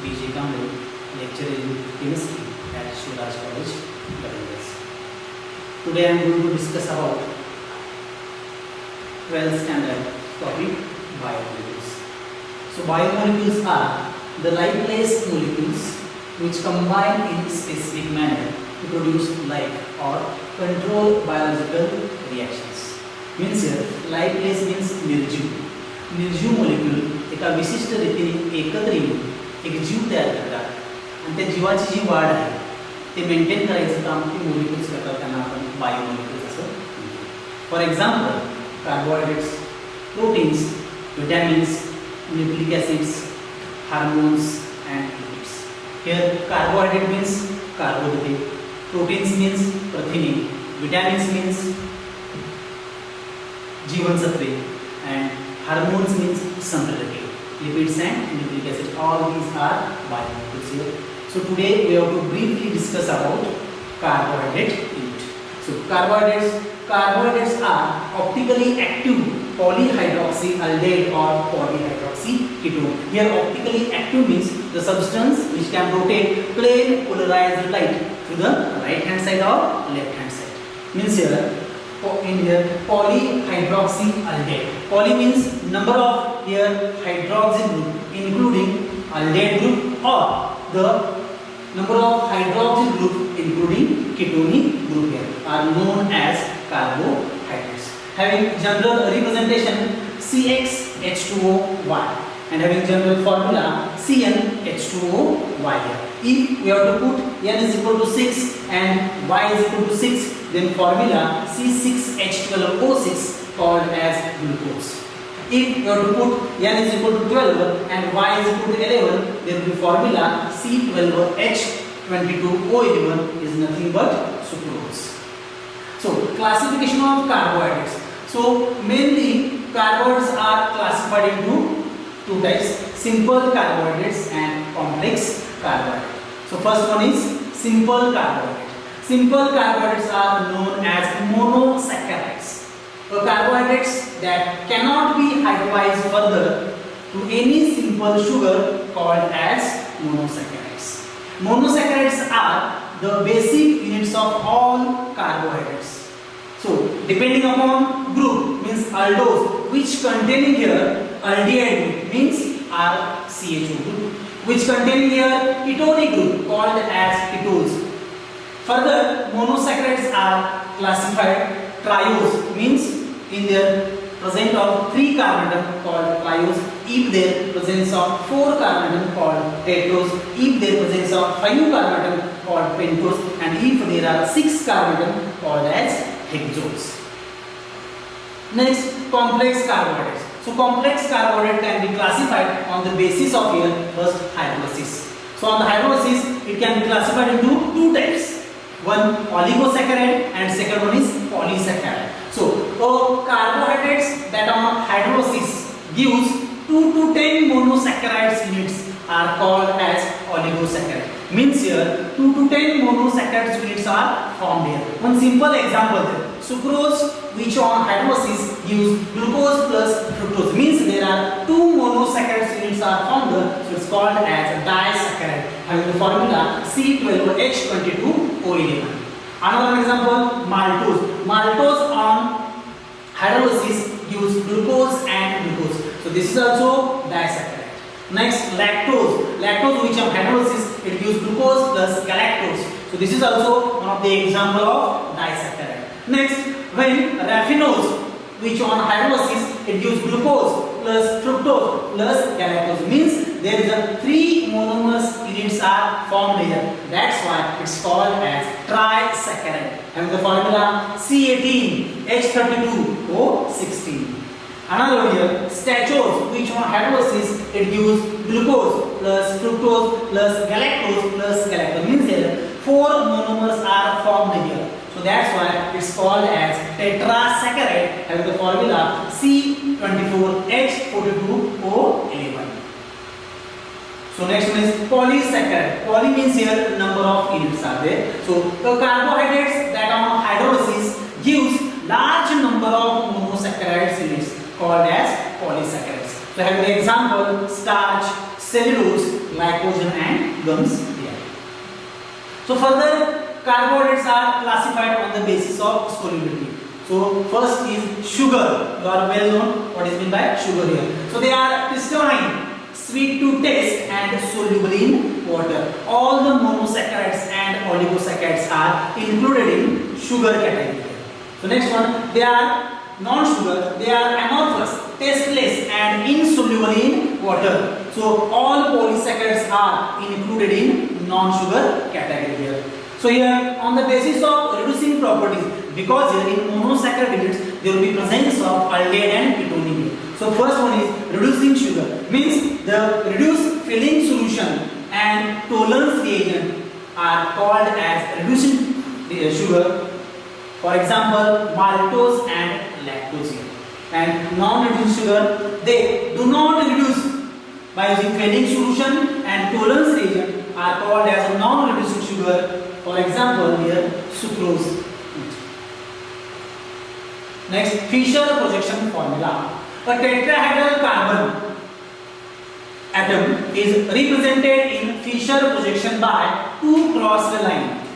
B.J. Kamble, lecturer in chemistry at Shivraj College, Garhwal. Today I am going to discuss about 12th standard topic, biomolecules. So biomolecules are the lifeless molecules which combine in specific manner to produce life or control biological reactions. Means here lifeless means निर्जीव. निर्जीव molecule एका विशिष्ट रीतीने एकत्र येऊन एक जीव तयार करतात आणि त्या जीवाची जी वाढ आहे ते मेंटेन करायचं काम ते मोलेक्युल्स करतात, त्यांना आपण बायोमोलेक्युल्स असं म्हणतो. For example carbohydrates, proteins, vitamins, nucleic acids, hormones and lipids. Here carbohydrate means कार्बोदके, प्रोटीन्स मीन्स प्रथिने, विटॅमिन्स मीन्स जीवनसत्वे, and hormones means संप्रेरके, lipids and nucleic acid. All these are biomolecules here. So today we have to briefly discuss about carbohydrate unit. So carbohydrates are optically active polyhydroxyaldehyde or polyhydroxyketone. Here optically active means the substance which can rotate plane polarized light to the right hand side or left hand side. Means here in here polyhydroxyaldehyde. Poly means number of here hydroxy group including aldehyde group, or the number of hydroxy group including ketonic group here are known as carbohydrates. Having general representation CxH2OY and having general formula CnH2OY here. If we have to put N is equal to 6 and Y is equal to 6, then formula C6H12O6 called as glucose. If you have to put N is equal to 12 and Y is equal to 11, then the formula C12H22O11 is nothing but sucrose. So classification of carbohydrates. So mainly carbohydrates are classified into two types: simple carbohydrates and complex carbohydrates. So first one is simple carbohydrates. Simple carbohydrates are known as monosaccharides. So carbohydrates that cannot be hydrolyzed further to any simple sugar called as monosaccharides. Monosaccharides are the basic units of all carbohydrates. So depending upon group means aldose, which containing here aldehyde group means RCHO group, which containing here ketonic group called as ketones. Further, monosaccharides are classified triose, means in their presence of 3 carbon atom called triose, if their presence of 4 carbon atom called tetrose, if their presence of 5 carbon atom called pentose, and if there are 6 carbon atom called as hexose. Next, complex carbohydrates. So complex carbohydrate can be classified on the basis of here first hydrolysis. So on the hydrolysis it can be classified into two types. One oligosaccharide and second one is polysaccharide. So carbohydrates that on hydrolysis gives 2 to 10 monosaccharides units are called as oligosaccharide. Means here 2 to 10 monosaccharides units are formed here. One simple example there. Sucrose, which on hydrolysis gives glucose plus fructose, means there are 2 monosaccharides units are formed, so it's called as disaccharide, having the formula C12H22O11. Another example, maltose. Maltose on hydrolysis gives glucose and glucose, so this is also disaccharide. Next, lactose. Lactose, which on hydrolysis it gives glucose plus galactose, so this is also one of the example of disaccharide. Next, when raffinose, which on hydrolysis it gives glucose plus fructose plus galactose, means there is a 3 monomers units are formed here. That's why it's called as trisaccharide, having the formula C18H32O16. Another one here, stachose, which on hydrolysis it gives glucose plus fructose plus galactose, means here 4 monomers are formed here. So that's why it's called as tetrasaccharide, having the formula C24H42O11. So next one is polysaccharide. Poly means here number of units are there. So the carbohydrates that on hydrolysis gives large number of monosaccharides units called as polysaccharides. So having the example starch, cellulose, glycogen and gums here. So further carbohydrates are classified on the basis of solubility. So first is sugar. You are well known what is meant by sugar here. So they are crystalline, sweet to taste and soluble in water. All the monosaccharides and oligosaccharides are included in sugar category. So next one, they are non-sugar. They are amorphous, tasteless and insoluble in water. So all polysaccharides are included in non-sugar category here. So here on the basis of reducing properties, because here in monosaccharide units there will be presence of aldehyde and ketone. So first one is reducing sugar, means the reduced filling solution and tolerance reagent are called as reducing sugar. For example, maltose and lactose. And non-reducing sugar, they do not reduce by using filling solution and tolerance reagent are called as non-reducing sugar. For example, here sucrose. Next, Fischer projection formula. A tetrahedral carbon atom is represented in Fischer projection by two crossed lines.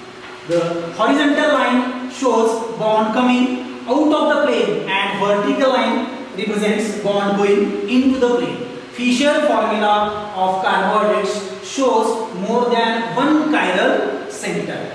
The horizontal line shows bond coming out of the plane and vertical line represents bond going into the plane. Fischer formula of carbohydrates shows more than one chiral center.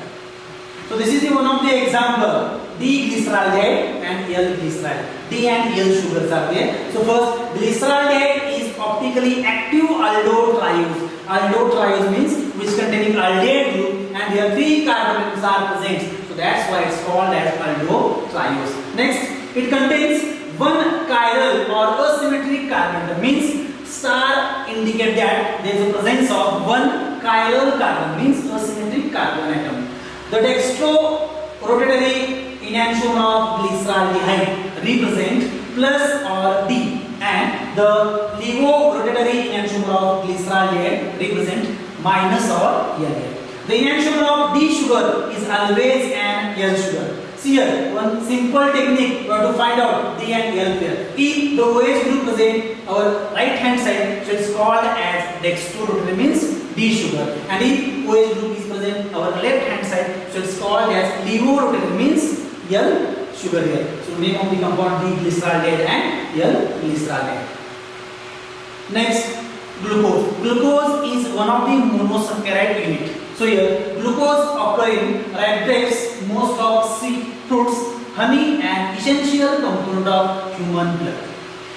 So this is one of the example. D-glyceraldehyde and L-glycerol. D and L sugars are there. So first, glyceraldehyde is optically active aldol triose. Aldol triose means which containing aldehyde group and here three carbon atoms are present. So that's why it's called as aldol triose. Next, it contains one chiral or asymmetric carbon atom. Means star indicate that there is a presence of one chiral carbon, means asymmetric carbon atom. The dextrorotatory enantiomer of glyceraldehyde represent plus or D and the levorotatory enantiomer of glyceraldehyde represent minus or L. The enantiomer of D sugar is always an L sugar. See here, one simple technique you have to find out D and L pair. If the OH group present our right hand side, so it's called as dextrorotatory, means D sugar, and if OH group is present our left hand side, so it's called as levorotatory, means L sugar here. So name of the compound D-glyceraldehyde and L-glyceraldehyde. Next, glucose. Glucose is one of the monosaccharide unit. So here glucose occur in ripe grapes, most of sweet fruits, honey and essential component of human blood.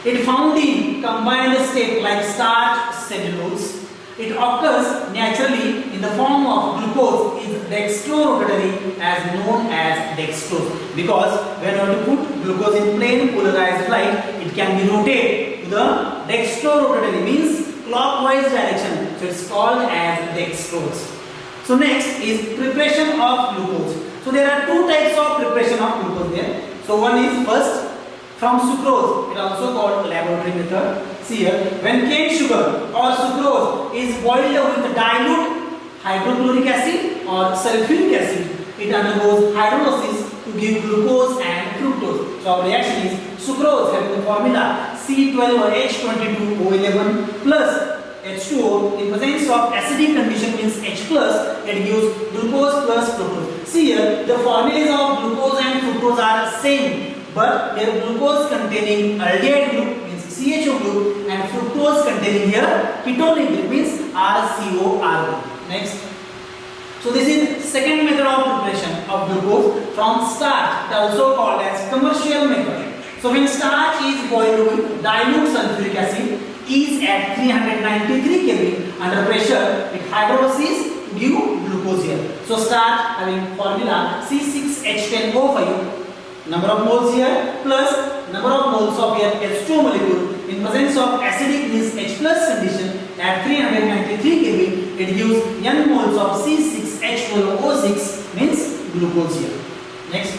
It found in combined state like starch, cellulose. It occurs naturally in the form of glucose is dextrorotatory as known as dextrose, because when you have to put glucose in plain polarized light, it can be rotated to the dextrorotatory, means clockwise direction, so it's called as dextrose. So next is preparation of glucose. So there are two types of preparation of glucose there. So one is first from sucrose, it is also called laboratory method. See here, when cane sugar or sucrose is boiled with dilute hydrochloric acid or sulfuric acid, it undergoes hydrolysis to give glucose and fructose. So our reaction is sucrose having the formula C12H22O11 plus H2O in presence of acidic condition means H plus, it gives glucose plus fructose. See here, the formulas of glucose and fructose are same, but their glucose containing aldehyde group means CHO group and fructose containing here ketonic group means RCOR group. Next. So this is second method of preparation of glucose from starch, also called as commercial method. So when starch is boiled with dilute sulfuric acid is at 393 Kelvin under pressure, it hydrolyzes to give glucose here. So starch having formula C6H10O5, number of moles here plus number of moles of here H2 molecule in presence of acidic means H plus condition at 393 Kelvin, it gives n moles of C6H12O6 means glucose here. Next,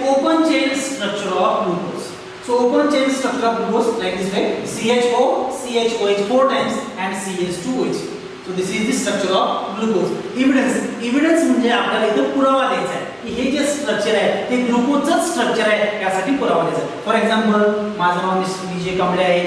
open chain structure of glucose. So open chain structure of glucose like this way: CHO, CHOH 4 times and CH2OH. So this is the structure of glucose. Evidence म्हणजे आपल्याला इथे पुरावा द्यायचा आहे की हे जे structure आहे ते ग्लुकोजचं structure आहे यासाठी पुरावा द्यायचा आहे. फॉर एक्झाम्पल माझं नाव मिस्टर विजय कांबळे आहे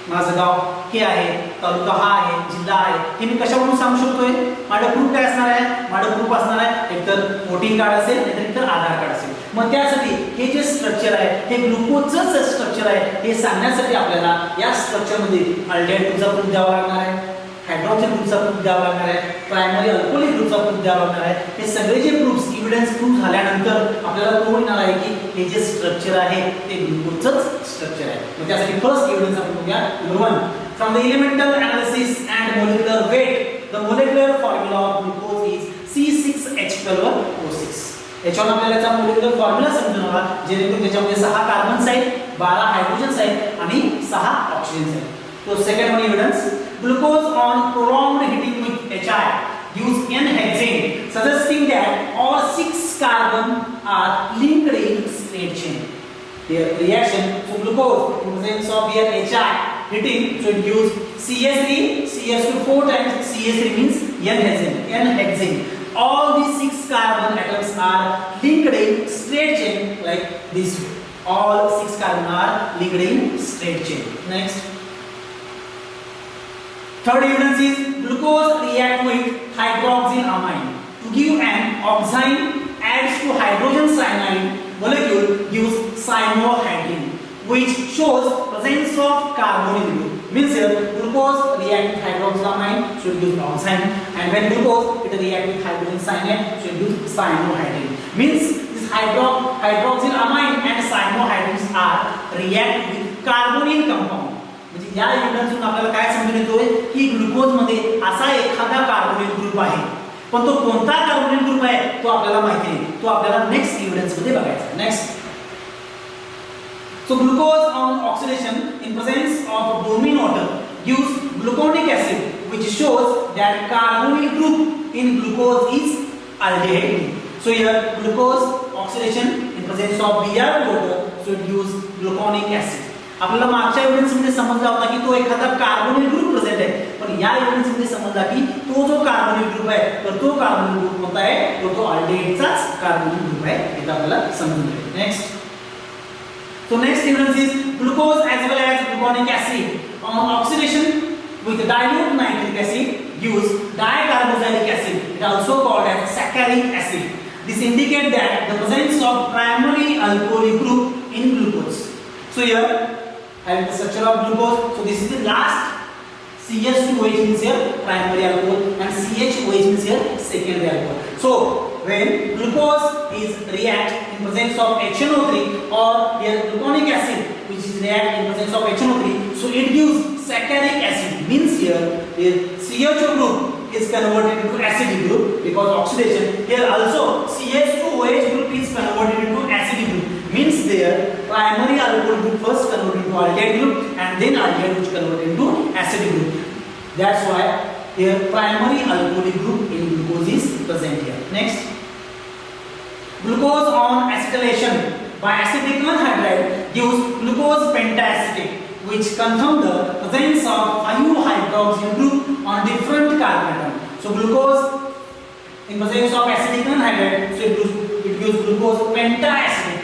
माझं गाव हे आहे, तालुका हा आहे, जिल्हा आहे, हे मी कशावरून सांगू शकतोय? माझं प्रूफ काय असणार आहे? माझं प्रूफ असणार आहे एकतर वोटिंग कार्ड असेल नाहीतर आधार कार्ड असेल. मग त्यासाठी हे जे स्ट्रक्चर आहे हे ग्लुकोजचं स्ट्रक्चर आहे हे सांगण्यासाठी आपल्याला या स्ट्रक्चरमध्ये अल्डिहाइड ग्रुपचा प्रूफ द्यावा लागणार आहे, हायड्रॉक्सिल ग्रुपचा प्रूफ द्यावा लागणार आहे, प्रायमरी अल्कोहोलिक ग्रुपचा प्रूफ द्यावा लागणार आहे. हे सगळे जे प्रूफ्स एव्हिडन्स प्रूफ झाल्यानंतर आपल्याला तो येणार आहे की हे जे स्ट्रक्चर आहे ते ग्लुकोजचं स्ट्रक्चर आहे. मग त्यासाठी फर्स्ट एव्हिडन्स आपण बघूया. Number 1, from the elemental analysis and molecular weight the molecular formula of glucose is C6H12O6. याच्यावर आपल्याला याचा मोलिक्युलर फॉर्म्युला समजून हवा जेणेकरून त्याच्यामध्ये 6 कार्बन्स आहेत, 12 हायड्रोजन्स आहेत आणि 6 ऑक्सिजन्स आहेत. तो second one evidence, glucose on prolonged heating with HI gives N-hexane suggesting that all 6 carbon are linked in straight chain. Here reaction, so glucose in presence of here HI heating, so it gives CH3, CH2 4 times, CH3 means N-hexane. All these 6 carbon atoms are linked in straight chain like this way. All 6 carbon are linked in straight chain. Next, third evidence is glucose react with hydroxylamine to give an oxime adds to hydrogen cyanide molecule gives cyanohydrin, which shows presence of carbonyl group. Means here glucose react with hydroxylamine, so it gives oxime, and when glucose it react with hydrogen cyanide, so it gives cyanohydrin. Means this hydroxylamine and cyanohydrins are react with carbonyl compound. म्हणजे या एव्हिडन्सवरून आपल्याला काय समजून येतोय की glucose मध्ये असा एखादा कार्बोनिल ग्रुप आहे, पण तो कोणता कार्बोनिल ग्रुप आहे तो आपल्याला माहिती नाही, तो आपल्याला नेक्स्ट एव्हिडन्स मध्ये बघायचा. Next, so glucose on oxidation in presence of bromine water gives gluconic acid, which shows that carbonyl group in glucose is aldehyde. So here glucose oxidation in presence of Br water, so it gives gluconic acid. आपल्याला मागच्या evidence मध्ये समजला होता की तो एखादा carbonyl group present आहे, पण या एव्हिडन्स मध्ये समजला की तो जो कार्बोनिल ग्रुप आहे तर तो कार्बोनिल ग्रुप कोणता आहे, तो अल्डिहाइडचाच कार्बोनिल ग्रुप आहे, हे आपल्याला समजून घ्यायचं. Next, so next evidence is glucose as well as gluconic acid on oxidation with dilute nitric acid gives dicarboxylic acid. It also called as saccharinic acid. This indicates that the presence of primary alcoholic group in glucose. So here having the structure of glucose, so this is the last CH2OH means here primary alcohol and CHOH means here secondary alcohol. So when glucose is react in presence of HNO3 or here gluconic acid which is react in presence of HNO3, so it gives saccharic acid. Means here CHO group is converted into acidic group because oxidation. Here also CH2OH group is converted into acidic group. Means their primary alcohol group first converted into aldehyde group and then aldehyde which converted into acidic group. That's why their primary alcoholic group in glucose is present here. Next, glucose on acetylation by acetic anhydride gives glucose pentaacetate, which confirm the presence of 5 hydroxyl group on different carbon atom. So glucose in presence of acetic anhydride, so it gives glucose pentaacetate.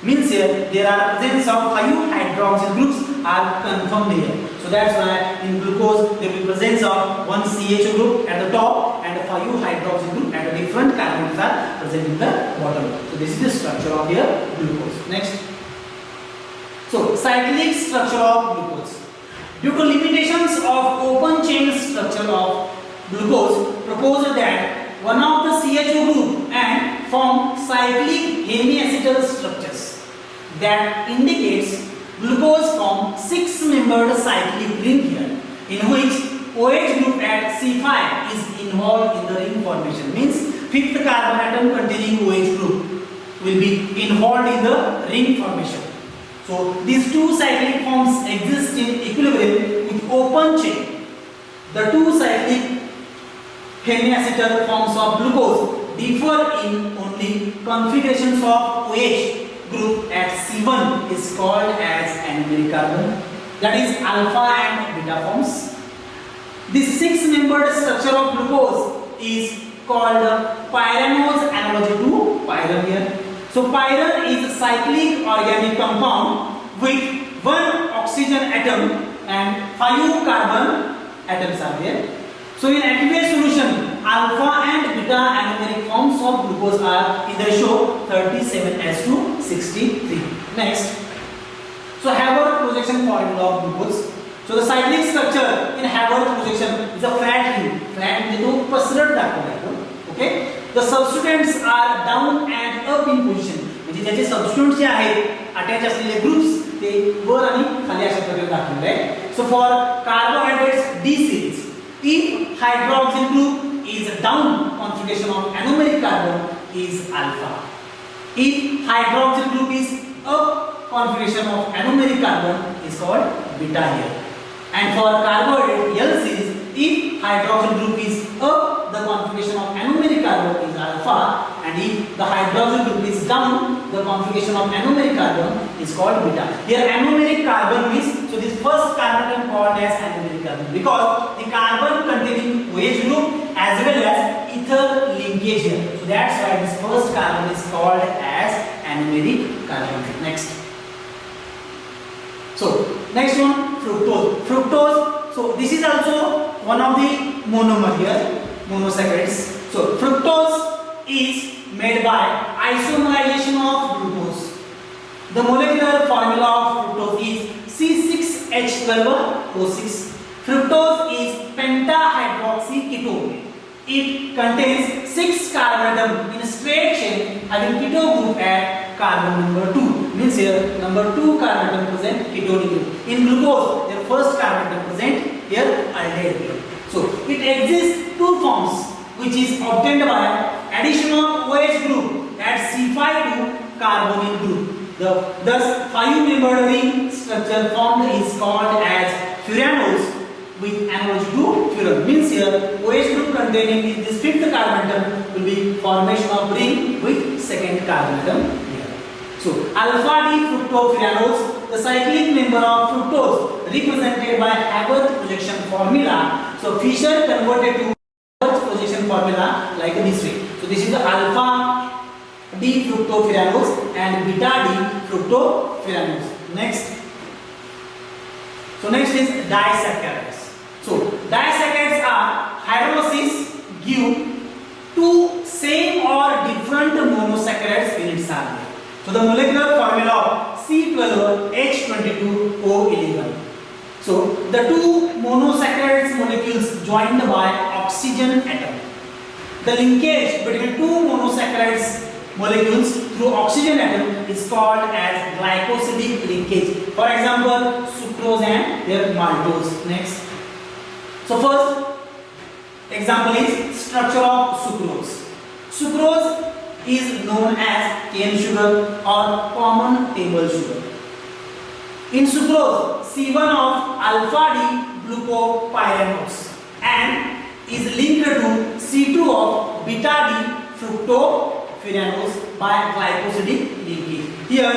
Means here there are presence of 5 hydroxyl groups are confirmed here. So that's why in glucose there will be presence of one CHO group at the top and 5 hydroxyl group at a different carbons are present in the bottom. So this is the structure of your glucose. Next, so cyclic structure of glucose. Due to limitations of open chain structure of glucose, proposed that one of the CHO group and form cyclic hemiacetal structures that indicates glucose form 6-membered cyclic ring here, in which OH group at C5 is involved in the ring formation. Means 5th carbon atom containing OH group will be involved in the ring formation. So these two cyclic forms exist in equilibrium with open chain. The two cyclic hemiacetal forms of glucose differ in only configurations of OH group at C1 is called as anomeric carbon, that is alpha and beta forms. This 6-membered structure of glucose is called pyranose analogy to pyran here. So pyran is a cyclic organic compound with one oxygen atom and 5 carbon atoms are there. So in aqueous solution, alpha and beta anomeric forms of glucose are either show 37s263. Next, so Haber projection formula of glucose. So the cyclic structure in Haber projection is a flat ring. Flat ring तो पसरट दाखवला आहे. Okay. The substituents are down and up in position. म्हणजे ज्याचे substitute जे आहेत attach असलेले groups ते वर आणि खाली अशा प्रकारे दाखवले आहे. So for carbohydrates D series, if hydroxyl group is down, configuration of anomeric carbon is alpha. If hydroxyl group is up, configuration of anomeric carbon is called beta here. And for carbohydrate L series, if hydroxyl group is up, the configuration of anomeric carbon is alpha, and if the hydroxyl group is down, the configuration of anomeric carbon is called beta. Here anomeric carbon means, so this first carbon called as anomeric carbon because the carbon containing OH group as well as ether linkage here. So that's why this first carbon is called as anomeric carbon. Next. So next one, fructose. Fructose. So this is also one of the monomer here, monosaccharides. So fructose is made by isomerization of glucose. The molecular formula of fructose is C6H12O6. Fructose is pentahydroxyketone. It contains 6 carbon atoms in a straight chain having ketone group at carbon number 2. Means here number 2 carbon atom present ketonic group. In glucose, their first carbon atom present here aldehyde group. So it exists 2 forms, which is obtained by addition of OH group at C5 to carbonyl group. Thus 5-membered ring structure formed is called as furanose with analogy to furan. Means here OH group containing this 5th carbon atom will be formation of ring with 2nd carbon atom here. So alpha D fructofuranose, the cyclic member of fructose represented by Haber projection formula. So Fischer converted to Haber projection formula like this way. So this is the alpha D fructofuranose and beta D fructofuranose. Next. So next is disaccharides. So disaccharides are hydrolysis give 2 same or different monosaccharides in its array. So the molecular formula of C12H22O11. So the 2 monosaccharides molecules joined by oxygen atom. The linkage between 2 monosaccharides molecules through oxygen atom is called as glycosidic linkage. For example, sucrose and their maltose. Next. So first example is structure of sucrose. Sucrose is known as cane sugar or common table sugar. In sucrose, C1 of alpha D glucopyranose and is linked to C2 of beta D fructofuranose by glycosidic linkage. Here,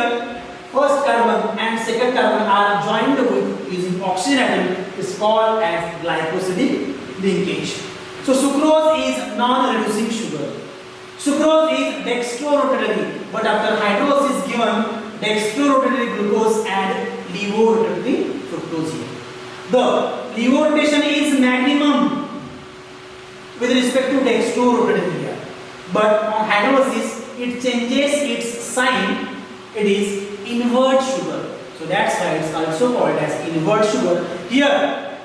first carbon and second carbon are joined with using oxygen atom is called as glycosidic linkage. So sucrose is non-reducing sugar. Sucrose is dextrorotatory, but after hydrolysis given dextrorotatory glucose and levorotatory fructose here. The levorotation is maximum with respect to dextrorotatory here, but on hydrolysis it changes its sign. It is invert sugar. So that's why it's also called as invert sugar. Here,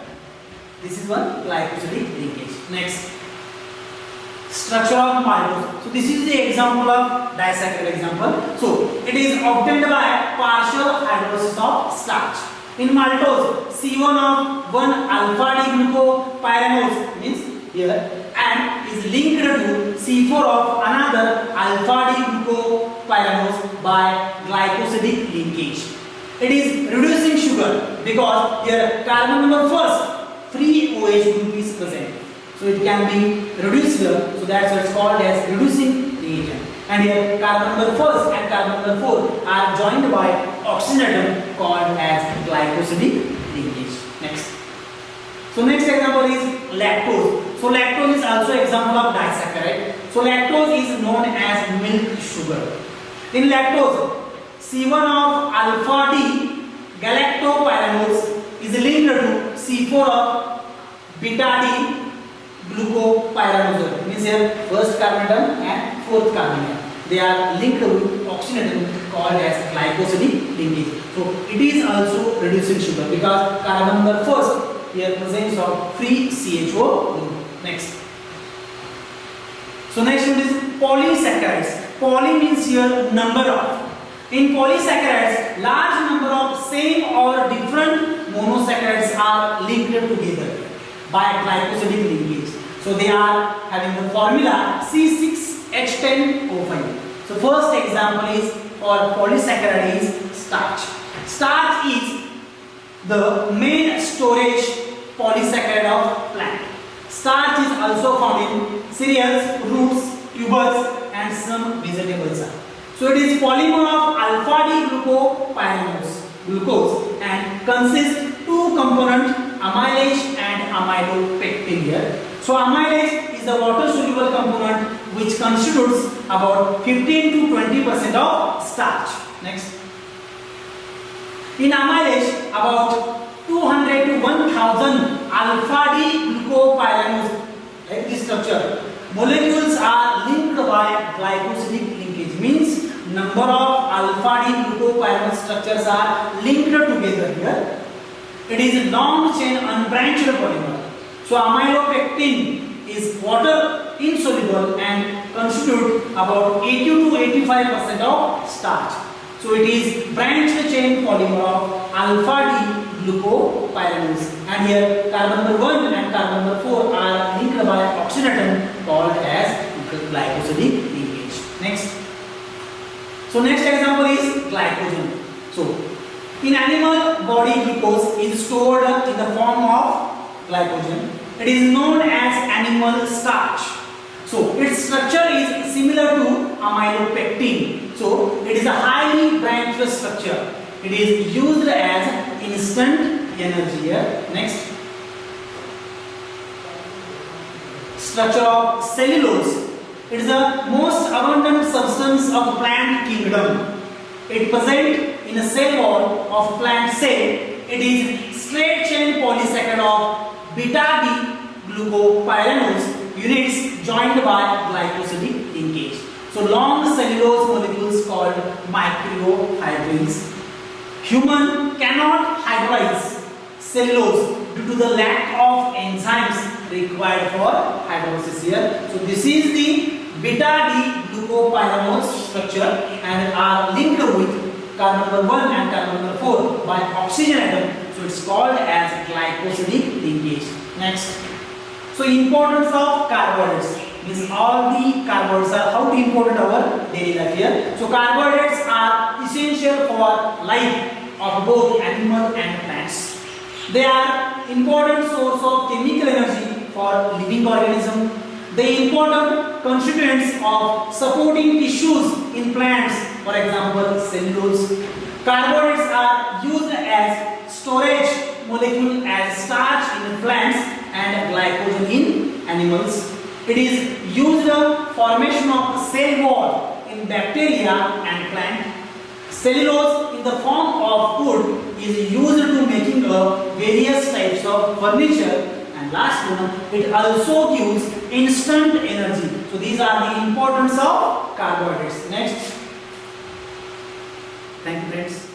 this is one glycosidic linkage. Next. Structure of maltose. So this is the example of disaccharide example. So it is obtained by partial hydrolysis of starch. In maltose, C1 of 1 alpha D glucopyranose means here and is linked to C4 of another alpha D glucopyranose by glycosidic linkage. It is reducing sugar because here carbon number first free OH group is present. So it can be reduced here. So that's what it's called as reducing reagent. And here carbon number first and carbon number 4 are joined by oxygen atom called as glycosidic linkage. Next. So next example is lactose. So lactose is also example of disaccharide. So lactose is known as milk sugar. In lactose, C1 of alpha D galactopyranose is linked C4 of beta D glucopyranose. Means here first carbon atom and fourth carbon atom. They are linked with oxygen atom called as glycosidic linkage. So it is also reducing sugar because carbon number first here presence of free CHO group. Next. So next one is polysaccharides. Poly means here number of. In polysaccharides, large number of same or different monosaccharides are linked together by glycosidic linkage. So they are having the formula C6H10O5. So first example is for polysaccharide is starch. Starch is the main storage polysaccharide of plant. Starch is also found in cereals, roots, tubers and some vegetables. So it is polymer of alpha D glucose and consists two components, amylase and amylopectin here. So amylase is the water soluble component which constitutes about 15 to 20% of starch. Next. In amylase, about 200 to 1000 alpha D glucopyranose, like this structure, molecules are linked by glycosidic linkage. Means number of alpha D glucopyranose structures are linked together here. It is long chain unbranched polymer. So amylopectin is water insoluble and constitute about 80 to 85% of starch. So it is branched chain polymer of alpha D glucopyranose. And here carbon number 1 and carbon number 4 are linked by oxygen atom called as glycosidic linkage. Next. So next example is glycogen. So in animal body, glucose is stored in the form of glycogen. It is known as animal starch. So its structure is similar to amylopectin. So it is a highly branched structure. It is used as instant energy here. Next. Structure of cellulose. It is the most abundant substance of plant kingdom. It present in a cell wall of plant cell. It is straight chain polysaccharide of beta D glucopyranose units joined by glycosidic linkage. So long cellulose molecules called microhybrids. Human cannot hybridize cellulose due to the lack of enzymes required for hydrolysis here. So this is the beta D glucopyranose structure and are linked with carbon number 1 and carbon number 4 by oxygen atom. So it's called as glycosidic linkage. Next. So importance of carbohydrates means all the carbohydrates are how to important our daily life here. So carbohydrates are essential for life of both animal and plants. They are important source of chemical energy for living organism. They important constituents of supporting tissues in plants, for example cellulose. Carbohydrates are used as storage molecule as starch in plants and glycogen in animals. It is used formation of cell wall in bacteria and plant. Cellulose in the form of wood is used to making various types of furniture. And last one, it also gives instant energy. So these are the importance of carbohydrates. Next. Thank you friends.